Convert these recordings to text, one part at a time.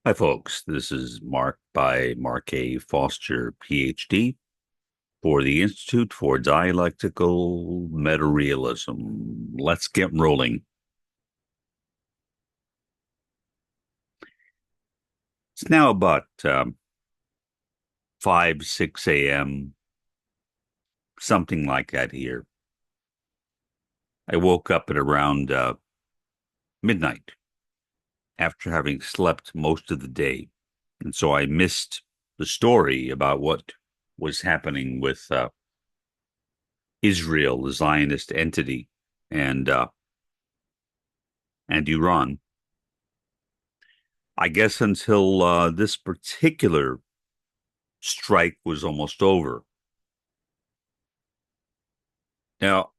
Hi, folks. This is Mark by Mark A. Foster, Ph.D. for the Institute for Dialectical Metarealism. Let's get rolling. It's now about 5, 6 a.m., something like that here. I woke up at around midnight after having slept most of the day. And so I missed the story about what was happening with Israel, the Zionist entity, and uh, and Iran. I guess until this particular strike was almost over. Now,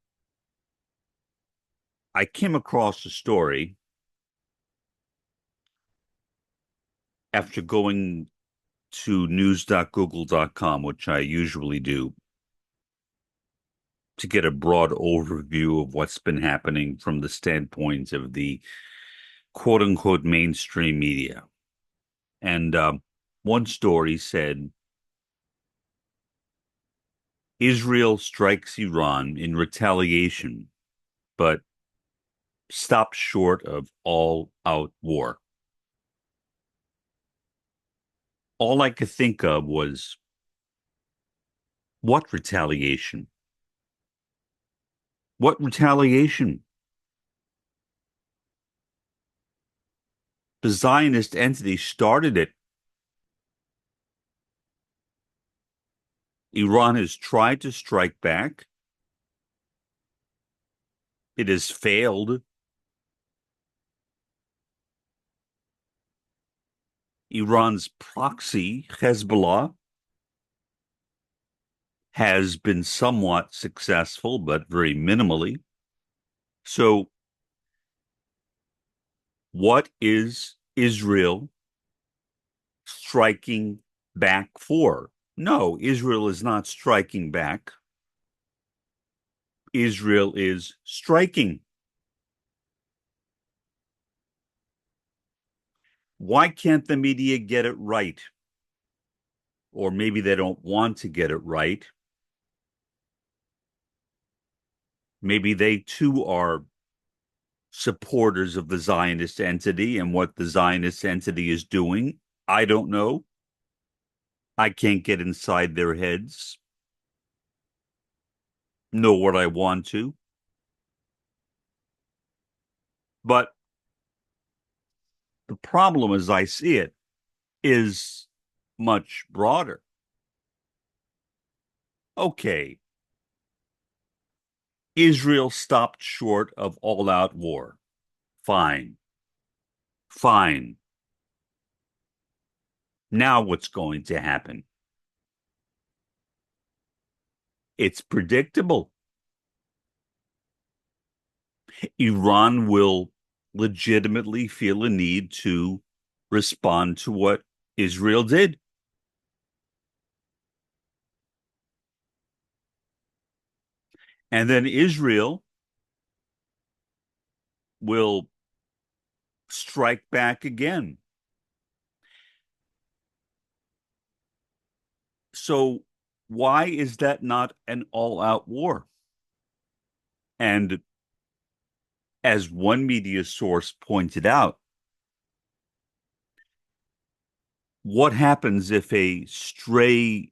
I came across a story after going to news.google.com, which I usually do, to get a broad overview of what's been happening from the standpoint of the quote unquote mainstream media. And one story said Israel strikes Iran in retaliation, but stops short of all out war. All I could think of was what retaliation? What retaliation? The Zionist entity started it. Iran has tried to strike back. It has failed. Iran's proxy, Hezbollah, has been somewhat successful, but very minimally. So, what is Israel striking back for? No, Israel is not striking back. Israel is striking. Why can't the media get it right? Or maybe they don't want to get it right. Maybe they too are supporters of the Zionist entity and what the Zionist entity is doing. I don't know. I can't get inside their heads, know what I want to. But the problem, as I see it, is much broader. Okay, Israel stopped short of all out war. Fine. Fine. Now what's going to happen? It's predictable. Iran will legitimately feel a need to respond to what Israel did. And then Israel will strike back again. So, why is that not an all out war? And as one media source pointed out, what happens if a stray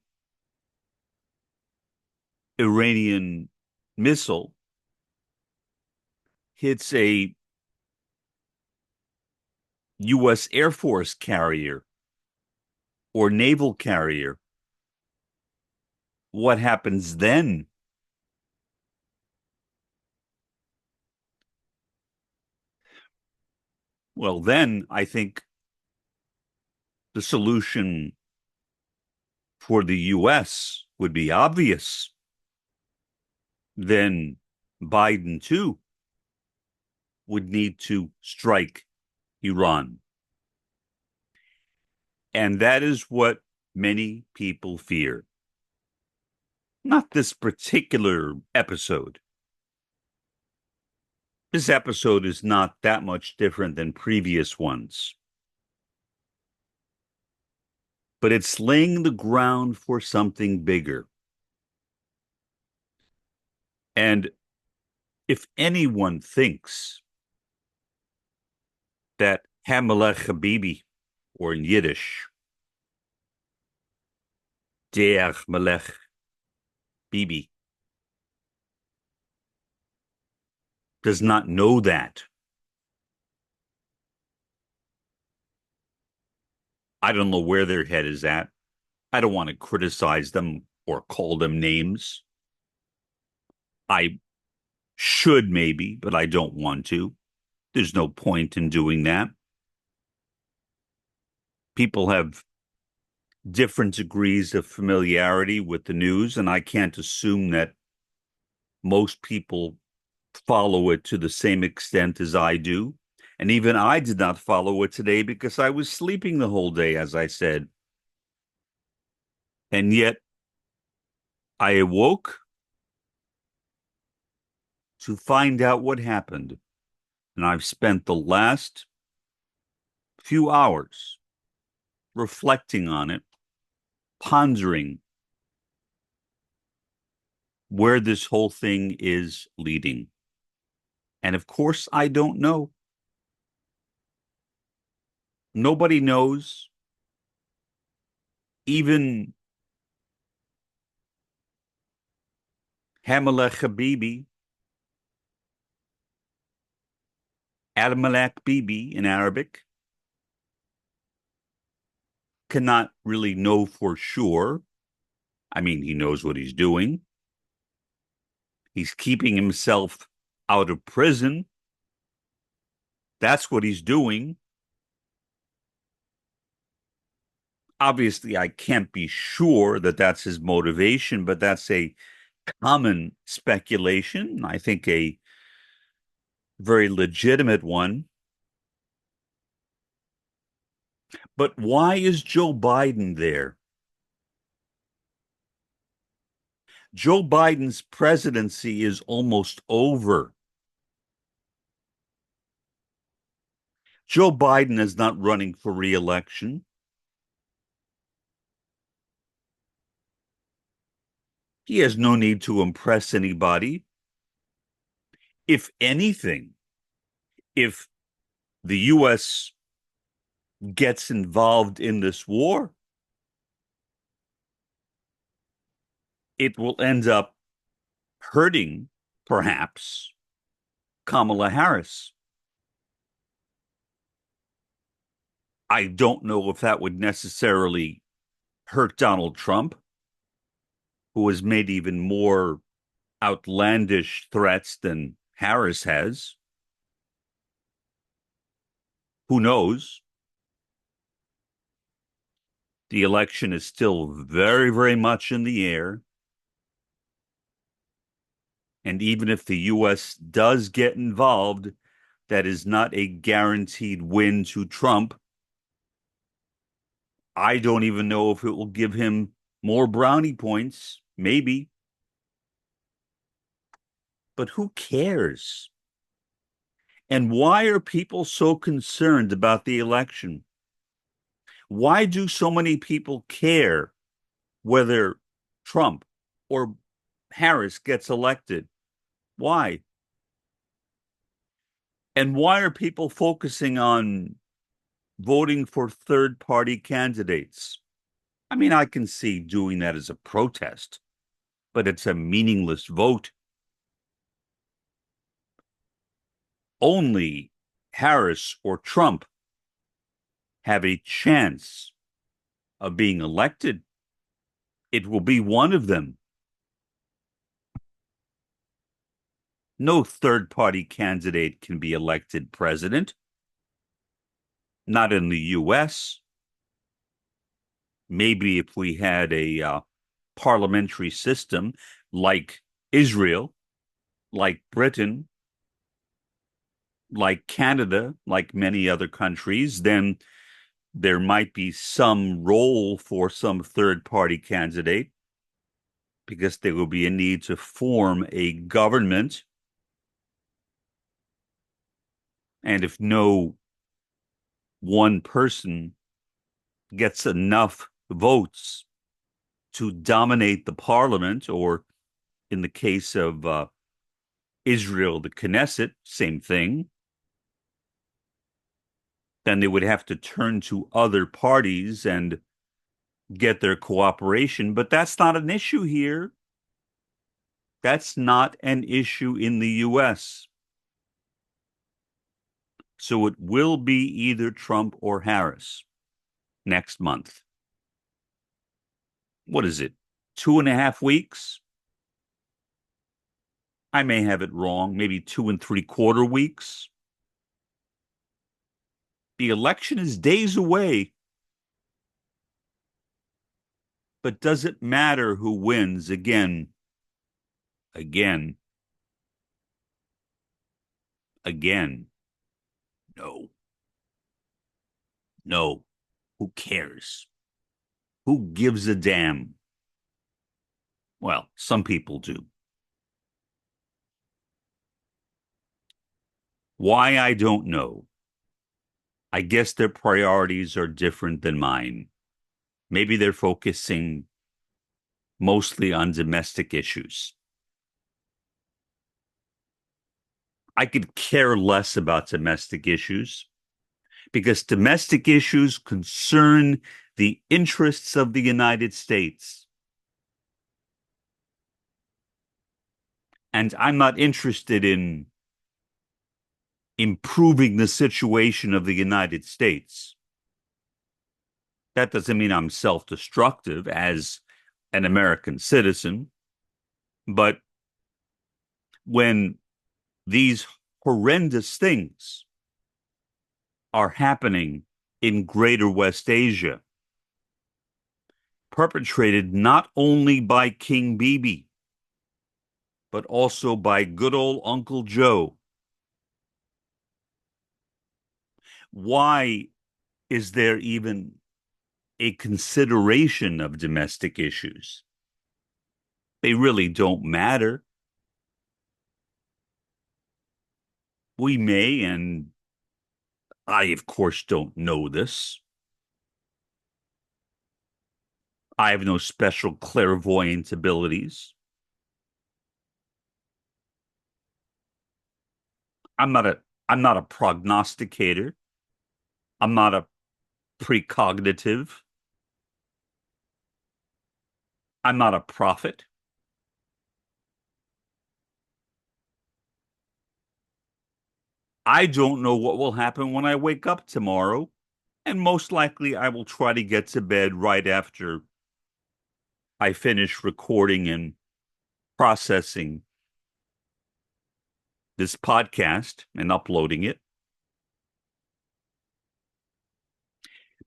Iranian missile hits a U.S. Air Force carrier or naval carrier? What happens then? Well, then I think the solution for the U.S. would be obvious. Then Biden, too, would need to strike Iran. And that is what many people fear. Not this particular episode. This episode is not that much different than previous ones. but it's laying the ground for something bigger. And if anyone thinks that Hamelech Habibi, or in Yiddish, Deach Melech Bibi, does not know that, I don't know where their head is at. I don't want to criticize them or call them names. I should maybe, but I don't want to. There's no point in doing that. People have different degrees of familiarity with the news, and I can't assume that most people follow it to the same extent as I do. And even I did not follow it today because I was sleeping the whole day, as I said. And yet I awoke to find out what happened. And I've spent the last few hours reflecting on it, pondering where this whole thing is leading. And of course, I don't know. Nobody knows. Even Hamelech Habibi, Adamalek Bibi in Arabic, cannot really know for sure. I mean, he knows what he's doing. He's keeping himself out of prison. That's what he's doing. Obviously, I can't be sure that that's his motivation, but that's a common speculation. I think a very legitimate one. But why is Joe Biden there? Joe Biden's presidency is almost over. Joe Biden is not running for re-election. He has no need to impress anybody. If anything, if the U.S. gets involved in this war, it will end up hurting, perhaps, Kamala Harris. I don't know if that would necessarily hurt Donald Trump, who has made even more outlandish threats than Harris has. Who knows? The election is still very, very much in the air. And even if the U.S. does get involved, that is not a guaranteed win to Trump. I don't even know if it will give him more brownie points, maybe. But who cares? And why are people so concerned about the election? Why do so many people care whether Trump or Harris gets elected? Why? And why are people focusing on voting for third-party candidates? I mean, I can see doing that as a protest, but it's a meaningless vote. Only Harris or Trump have a chance of being elected. It will be one of them. No third-party candidate can be elected president, not in the U.S. Maybe if we had a parliamentary system like Israel, like Britain, like Canada, like many other countries, then there might be some role for some third-party candidate because there will be a need to form a government. And if no one person gets enough votes to dominate the parliament, or in the case of Israel, the Knesset, same thing, then they would have to turn to other parties and get their cooperation. But that's not an issue here. That's not an issue in the US. So it will be either Trump or Harris next month. What is it? 2.5 weeks? I may have it wrong, maybe 2.75 weeks. The election is days away. But does it matter who wins again, again, again? No. No. Who cares? Who gives a damn? Well, some people do. Why, I don't know. I guess their priorities are different than mine. Maybe they're focusing mostly on domestic issues. I could care less about domestic issues because domestic issues concern the interests of the United States. And I'm not interested in improving the situation of the United States. That doesn't mean I'm self-destructive as an American citizen, but when these horrendous things are happening in Greater West Asia, perpetrated not only by King Bibi, but also by good old Uncle Joe, why is there even a consideration of domestic issues? They really don't matter. We may, and I, of course, don't know this. I have no special clairvoyant abilities. I'm not a prognosticator. I'm not a precognitive. I'm not a prophet. I don't know what will happen when I wake up tomorrow, and most likely I will try to get to bed right after I finish recording and processing this podcast and uploading it.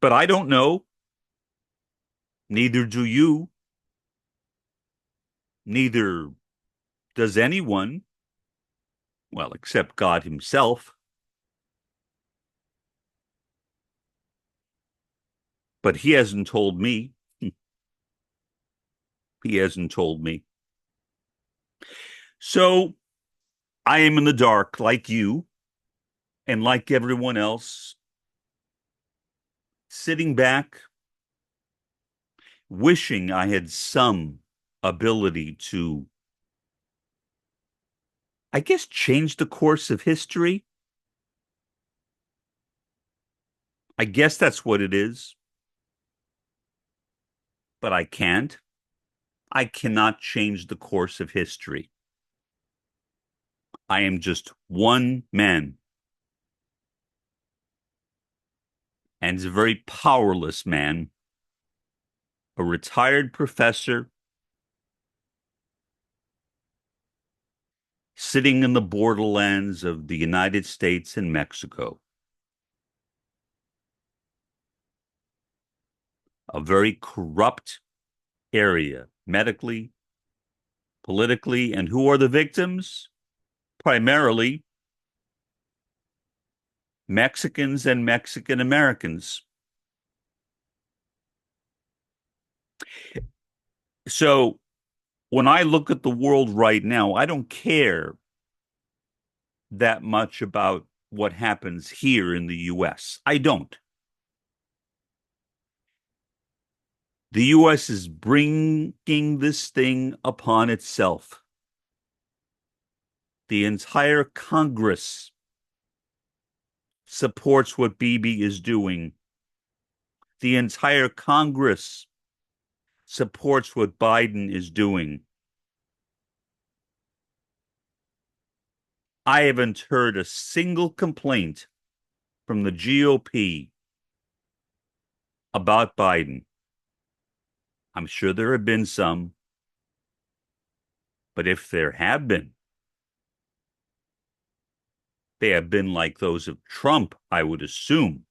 But I don't know. Neither do you. Neither does anyone. Well, except God himself. But he hasn't told me. He hasn't told me. So I am in the dark like you and like everyone else, sitting back, wishing I had some ability to, I guess, change the course of history. I guess that's what it is. But I can't. I cannot change the course of history. I am just one man. And a very powerless man, a retired professor, sitting in the borderlands of the United States and Mexico. A very corrupt area, medically, politically, and who are the victims? Primarily Mexicans and Mexican Americans. So when I look at the world right now, I don't care that much about what happens here in the US. I don't. The U.S. is bringing this thing upon itself. The entire Congress supports what Bibi is doing. The entire Congress supports what Biden is doing. I haven't heard a single complaint from the GOP about Biden. I'm sure there have been some, but if there have been, they have been like those of Trump, I would assume,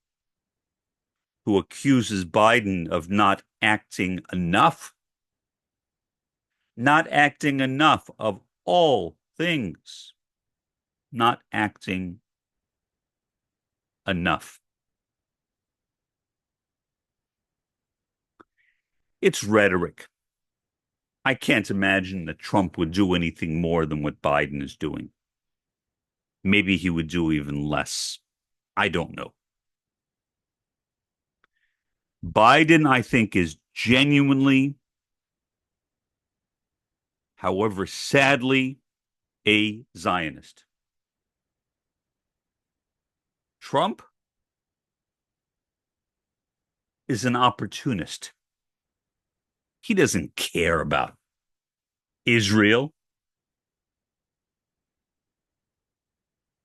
who accuses Biden of not acting enough of all things, not acting enough. It's rhetoric. I can't imagine that Trump would do anything more than what Biden is doing. Maybe he would do even less. I don't know. Biden, I think, is genuinely, however sadly, a Zionist. Trump is an opportunist. He doesn't care about Israel.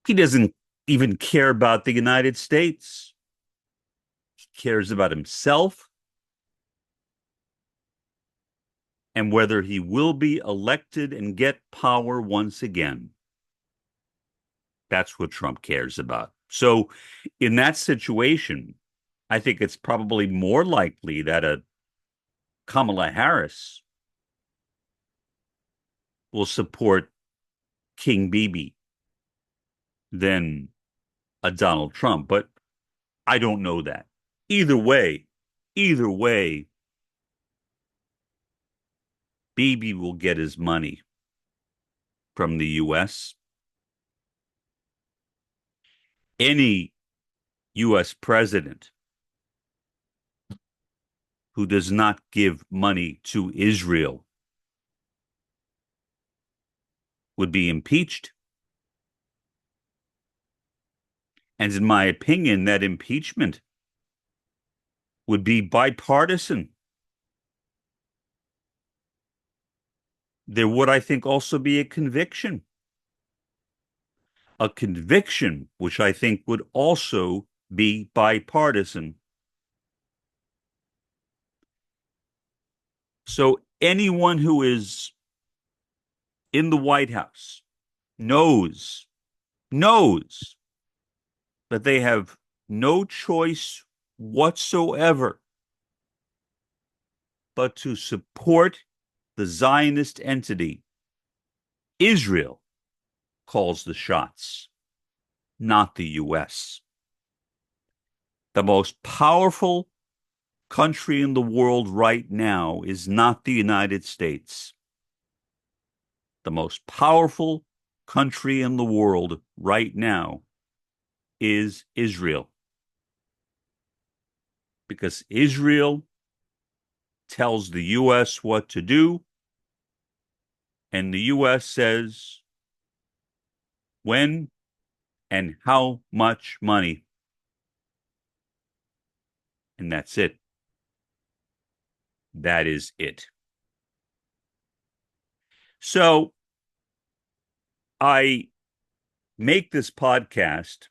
He doesn't even care about the United States. He cares about himself and whether he will be elected and get power once again. That's what Trump cares about. So in that situation, I think it's probably more likely that a Kamala Harris will support King Bibi than a Donald Trump. But I don't know that. Either way, Bibi will get his money from the U.S. Any U.S. president who does not give money to Israel would be impeached. And in my opinion, that impeachment would be bipartisan. There would, I think, also be a conviction which I think would also be bipartisan. So anyone who is in the White House knows that they have no choice whatsoever but to support the Zionist entity. Israel calls the shots, not the U.S. The most powerful country in the world right now is not the United States. The most powerful country in the world right now is Israel. Because Israel tells the U.S. what to do, and the U.S. says when and how much money. And that's it. That is it. So I make this podcast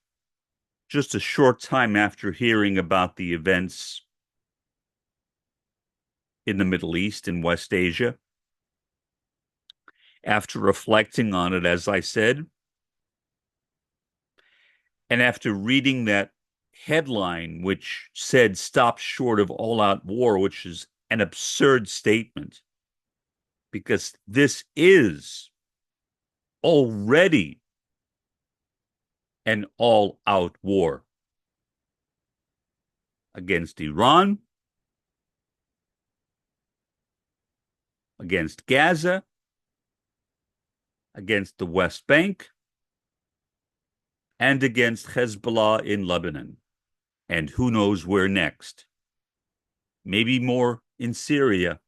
just a short time after hearing about the events in the Middle East and West Asia. After reflecting on it, as I said, and after reading that headline, which said stop short of all-out war, which is an absurd statement, because this is already an all-out war against Iran, against Gaza, against the West Bank, and against Hezbollah in Lebanon. And who knows where next? maybe more in Syria.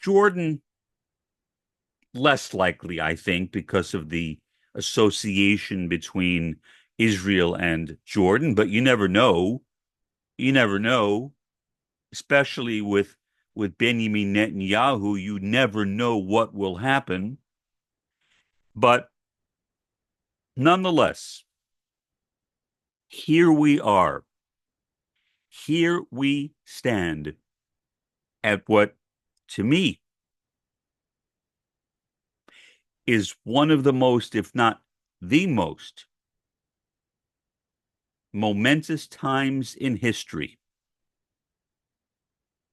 Jordan, less likely, I think, because of the association between Israel and Jordan, but you never know. You never know, especially with Benjamin Netanyahu, you never know what will happen. But nonetheless, here we are. Here we stand at what, to me, is one of the most, if not the most, momentous times in history.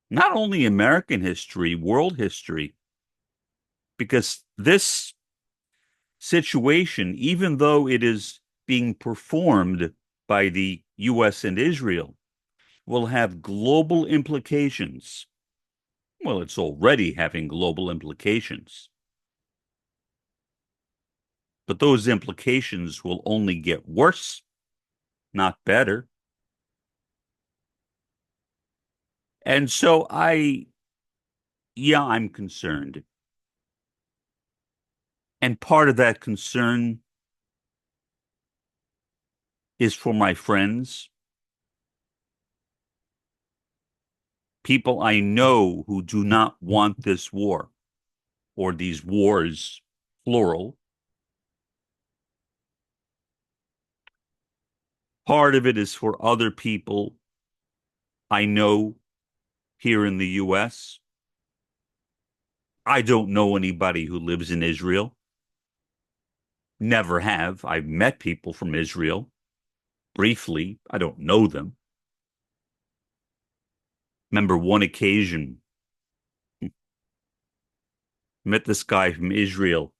Not only American history, world history, because this situation, even though it is being performed by the US and Israel, will have global implications. Well, it's already having global implications. But those implications will only get worse, not better. And so I'm concerned. And part of that concern is for my friends, people I know who do not want this war or these wars, plural. Part of it is for other people I know here in the US. I don't know anybody who lives in Israel. Never have. I've met people from Israel briefly. I don't know them. Remember one occasion, met this guy from Israel.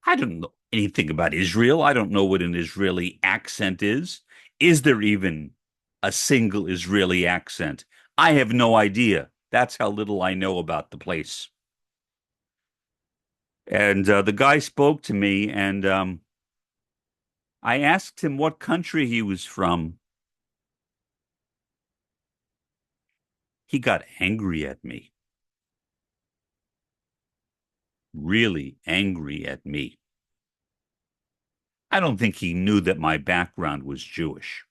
I don't know anything about Israel. I don't know what an Israeli accent is. Is there even a single Israeli accent? I have no idea. That's how little I know about the place. And the guy spoke to me, and I asked him what country he was from. He got angry at me, really angry at me. I don't think he knew that my background was Jewish,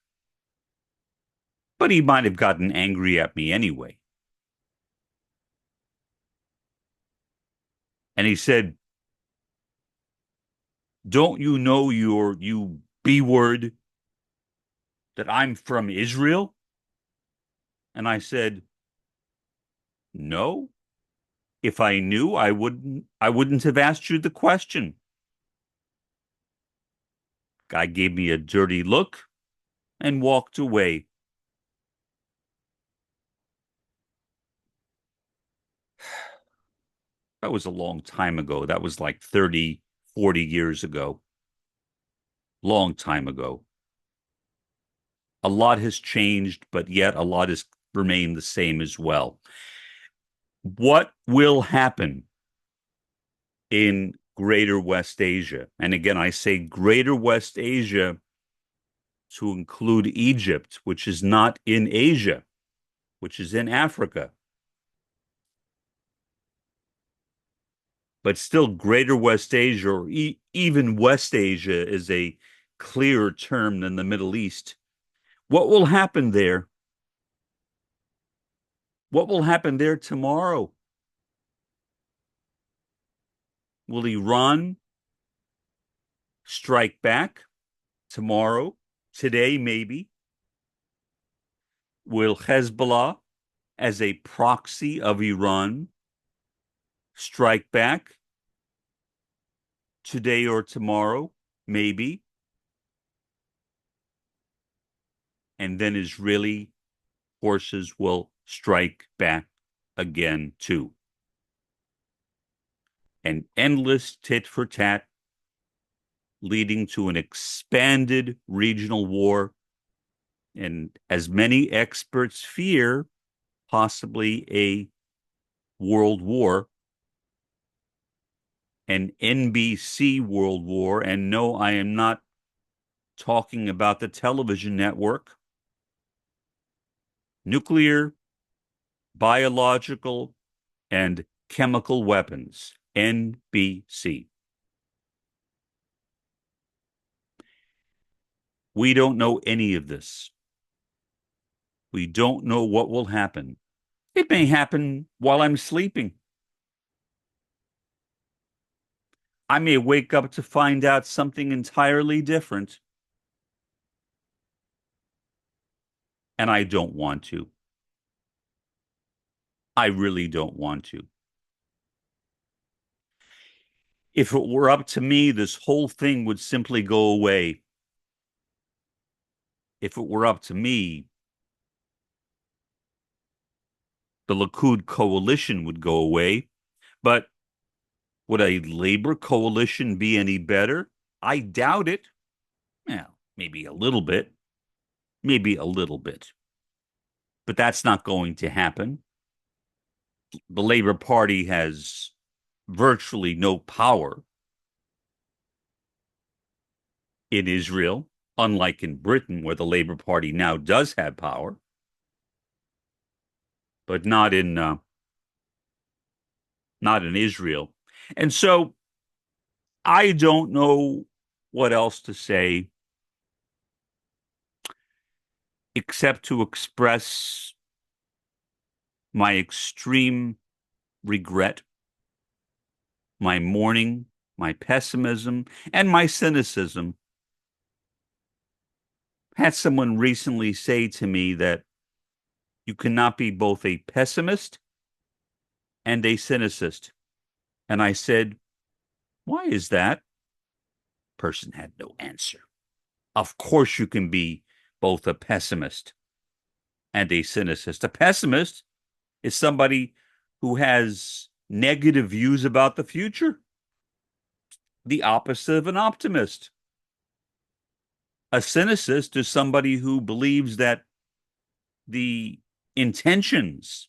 but he might have gotten angry at me anyway. And he said, "Don't you know you B word that I'm from Israel?" And I said, "No. If I knew, I wouldn't have asked you the question." Guy gave me a dirty look and walked away. That was a long time ago. That was like 30, 40 years ago. Long time ago. A lot has changed, but yet a lot has remained the same as well. What will happen in Greater West Asia? And again, I say Greater West Asia to include Egypt, which is not in Asia, which is in Africa. But still, Greater West Asia, or even West Asia, is a clearer term than the Middle East. What will happen there? What will happen there tomorrow? Will Iran strike back tomorrow? Today, maybe? Will Hezbollah, as a proxy of Iran, strike back today or tomorrow? Maybe. And then Israeli forces will strike back again, too. An endless tit for tat leading to an expanded regional war, and as many experts fear, possibly a world war, an NBC world war. And no, I am not talking about the television network. nuclear, biological, and chemical weapons, NBC. We don't know any of this. We don't know what will happen. It may happen while I'm sleeping. I may wake up to find out something entirely different, and I don't want to. I really don't want to. If it were up to me, this whole thing would simply go away. If it were up to me, the Likud coalition would go away. But would a labor coalition be any better? I doubt it. Well, maybe a little bit. Maybe a little bit. But that's not going to happen. The Labor Party has virtually no power in Israel, unlike in Britain, where the Labor Party now does have power, but not in Israel. And so I don't know what else to say except to express my extreme regret, my mourning, my pessimism, and my cynicism. Had someone recently say to me that you cannot be both a pessimist and a cynicist. And I said, why is that? Person had no answer. Of course you can be both a pessimist and a cynicist. A pessimist is somebody who has negative views about the future, the opposite of an optimist. A cynicist is somebody who believes that the intentions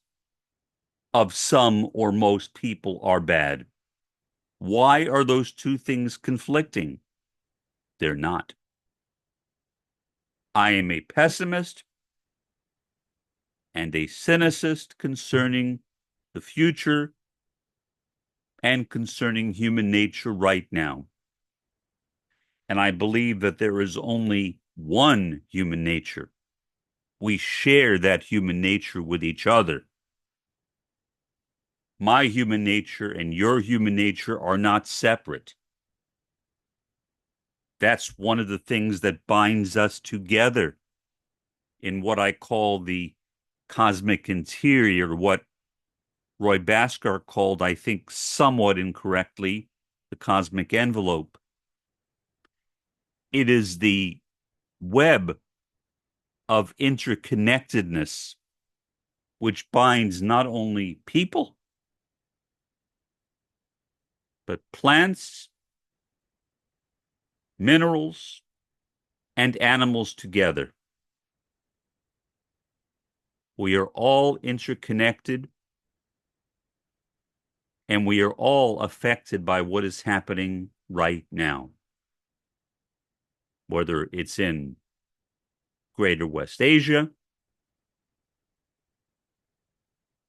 of some or most people are bad. Why are those two things conflicting? They're not. I am a pessimist and a cynicist concerning the future and concerning human nature right now. And I believe that there is only one human nature. We share that human nature with each other. My human nature and your human nature are not separate. That's one of the things that binds us together in what I call the cosmic interior, what Roy Bhaskar called, I think somewhat incorrectly, the cosmic envelope. It is the web of interconnectedness which binds not only people, but plants, minerals, and animals together. We are all interconnected, and we are all affected by what is happening right now, whether it's in Greater West Asia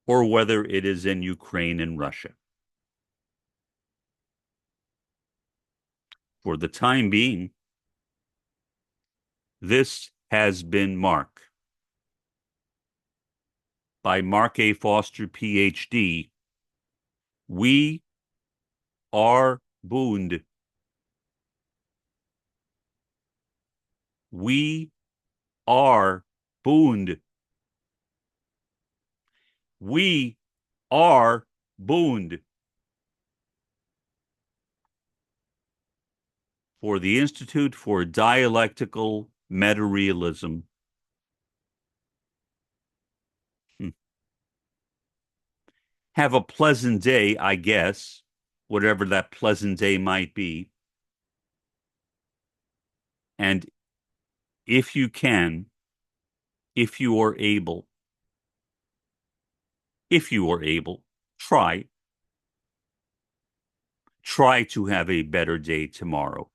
or whether it is in Ukraine and Russia. For the time being, this has been Mark by Mark A. Foster, Ph.D. We are Bund. We are Bund. We are Bund. For the Institute for Dialectical Metarealism. Have a pleasant day, I guess, whatever that pleasant day might be. And if you can, if you are able, try to have a better day tomorrow.